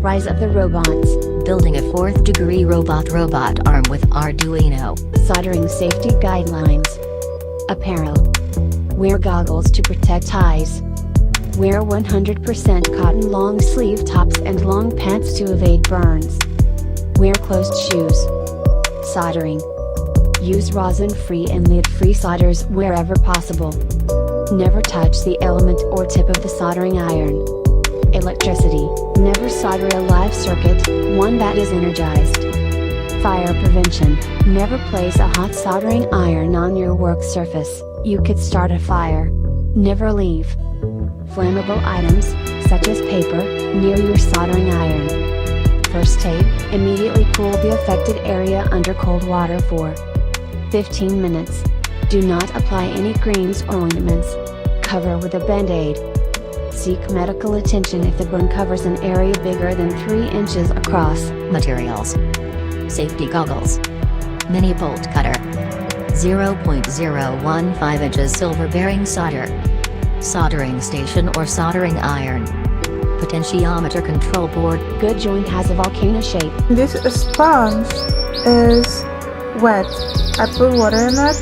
Rise of the robots. Building a 4th degree robot arm with Arduino. Soldering safety guidelines. Apparel. Wear goggles to protect eyes. Wear 100% cotton long sleeve tops and long pants to evade burns. Wear closed shoes. Soldering. Use rosin-free and lead-free solders wherever possible. Never touch the element or tip of the soldering iron. Electricity. Never solder a live circuit, one that is energized. Fire prevention. Never place a hot soldering iron on your work surface, you could start a fire. Never leave flammable items, such as paper, near your soldering iron. First aid. Immediately cool the affected area under cold water for 15 minutes. Do not apply any creams or ointments. Cover with a band-aid. Seek medical attention if the burn covers an area bigger than 3 inches across. Materials. Safety goggles. Mini bolt cutter. 0.015 inches silver bearing solder. Soldering station or soldering iron. Potentiometer control board. Good joint has a volcano shape. This sponge is wet. I put water in it,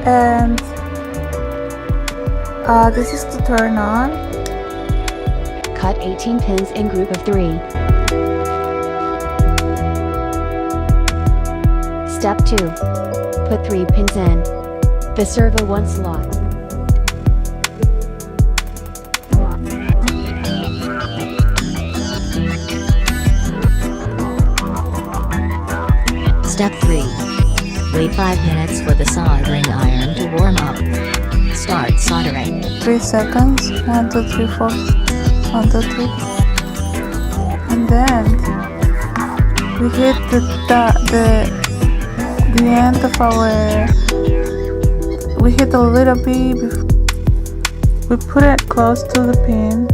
and this is to turn on. Cut 18 pins in group of 3. Step 2. Put 3 pins in the servo 1 slot. Step 3. Wait 5 minutes for the soldering iron to warm up. Start soldering. 3 seconds. 1, 2, 3, 4. 1, 2, 3. And then we hit the end of our. We hit a little bit. We put it close to the pin.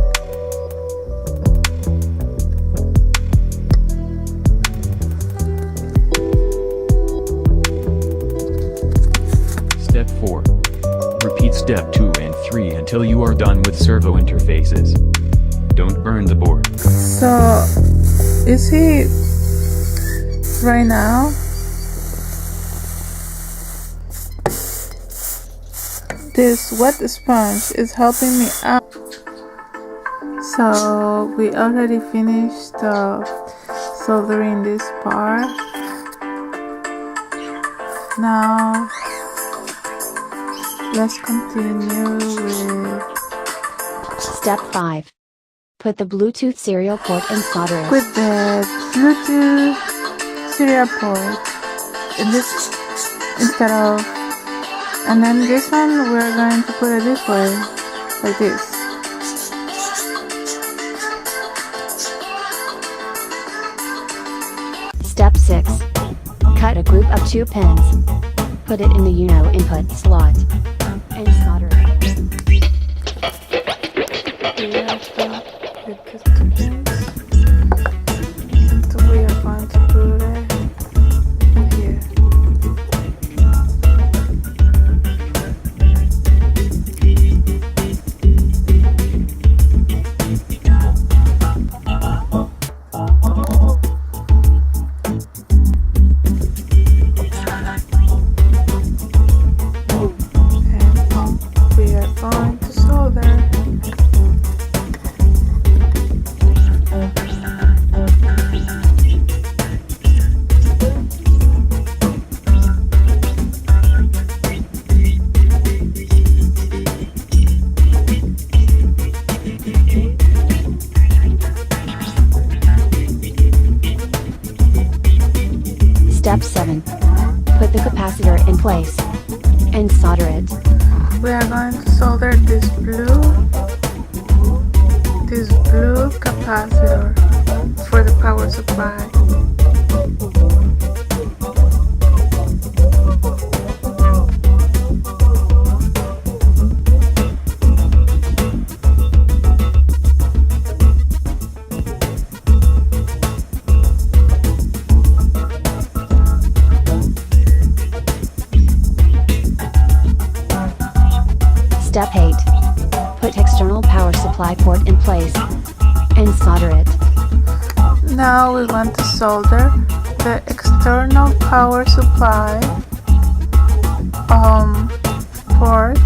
Step 4. Repeat step 2 and 3 until you are done with servo interfaces. Don't burn the board. So, you see, right now, this wet sponge is helping me out. So, we already finished soldering this part. Now, let's continue with Step 5. Put the Bluetooth serial port and solder it. with the Bluetooth serial port in this instead of, and then this one we're going to put it this way, like this. Step 6. Cut a group of 2 pins. Put it in the Uno input slot and solder it. So we are going to put it here. And we are going to solder. Step 7. Put the capacitor in place and solder it. We are going to solder this blue capacitor for the power supply. Step 8. Put external power supply port in place and solder it. Now we want to solder the external power supply port.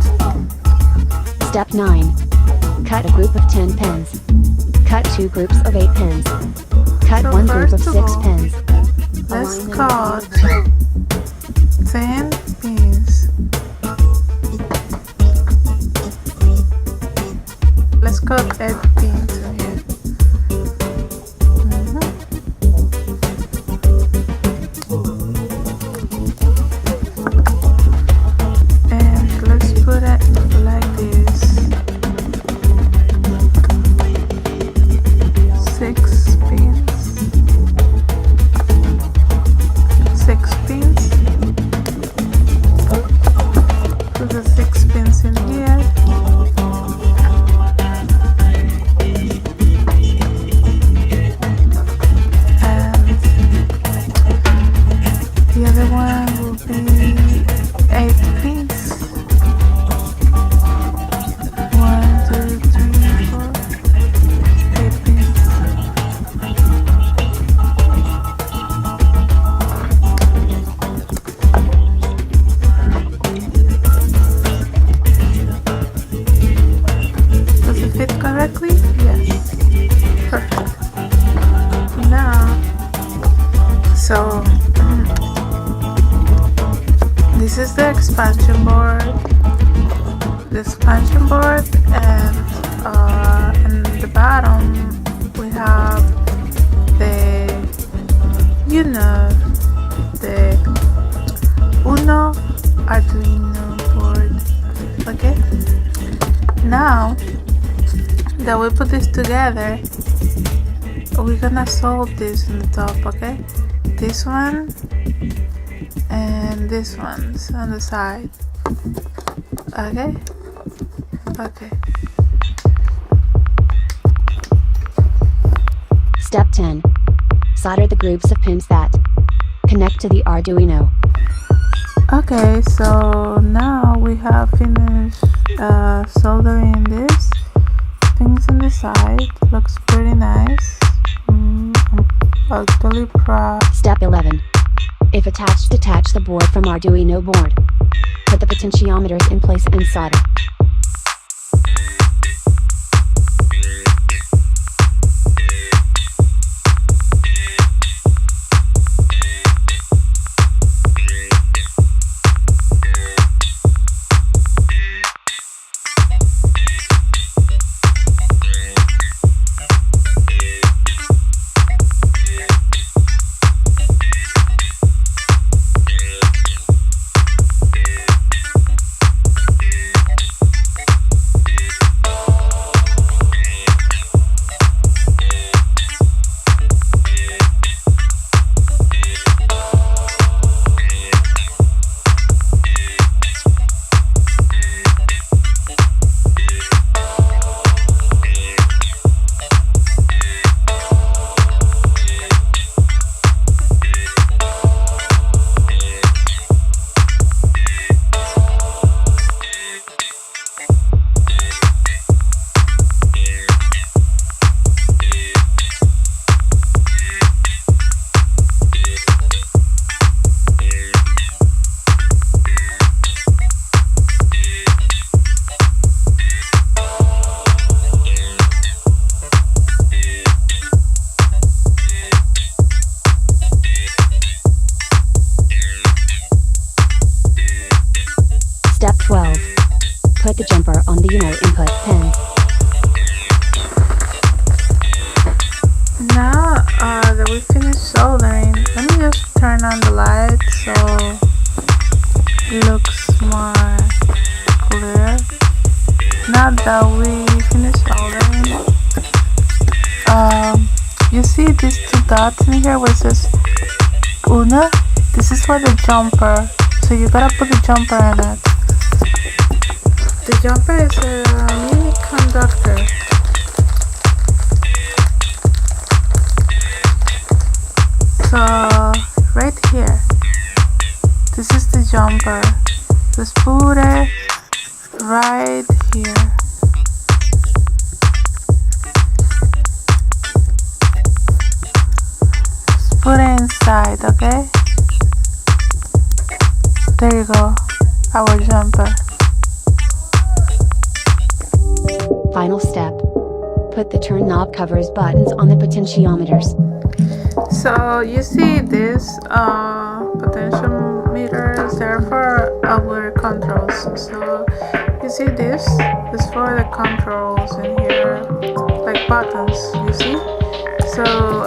Step 9. Cut a group of 10 pins. Cut 2 groups of 8 pins. Cut So 1 group of first 6 of all, pins. Let's Align them cut with 10 pins. Let's cut 8 pins in here. And let's put it like this. 6 pins. 6 pins. Put the 6 pins in here. And the other one will be 8 pins. 1, 2, 3, 4, 8 pins. Does it fit correctly? Yes. Perfect. Now, so this is the expansion board. The expansion board, and in the bottom we have the the Uno Arduino board. Okay. Now that we put this together, we're gonna solve this in the top. Okay, this one and this one's on the side. Okay. Okay. Step 10. Solder the groups of pins that connect to the Arduino. Okay, so now we have finished soldering this. Things on the side. Looks pretty nice. I'm totally proud. Step 11. If attached, detach the board from Arduino board. Put the potentiometers in place and solder. Step 12. Put the jumper on the Uno input pin. Now that we finished soldering, let me just turn on the light so it looks more clear. Now that we finished soldering, you see these 2 dots in here where it says Uno? This is for the jumper, so you gotta put the jumper in it. The jumper is a mini conductor. So right here, this is the jumper. Just put it right here. side, okay? There you go, our jumper. Final step. Put the turn knob covers buttons on the potentiometers. So you see this potentiometers, they're for our controls. So you see this is for the controls in here, like buttons, you see? So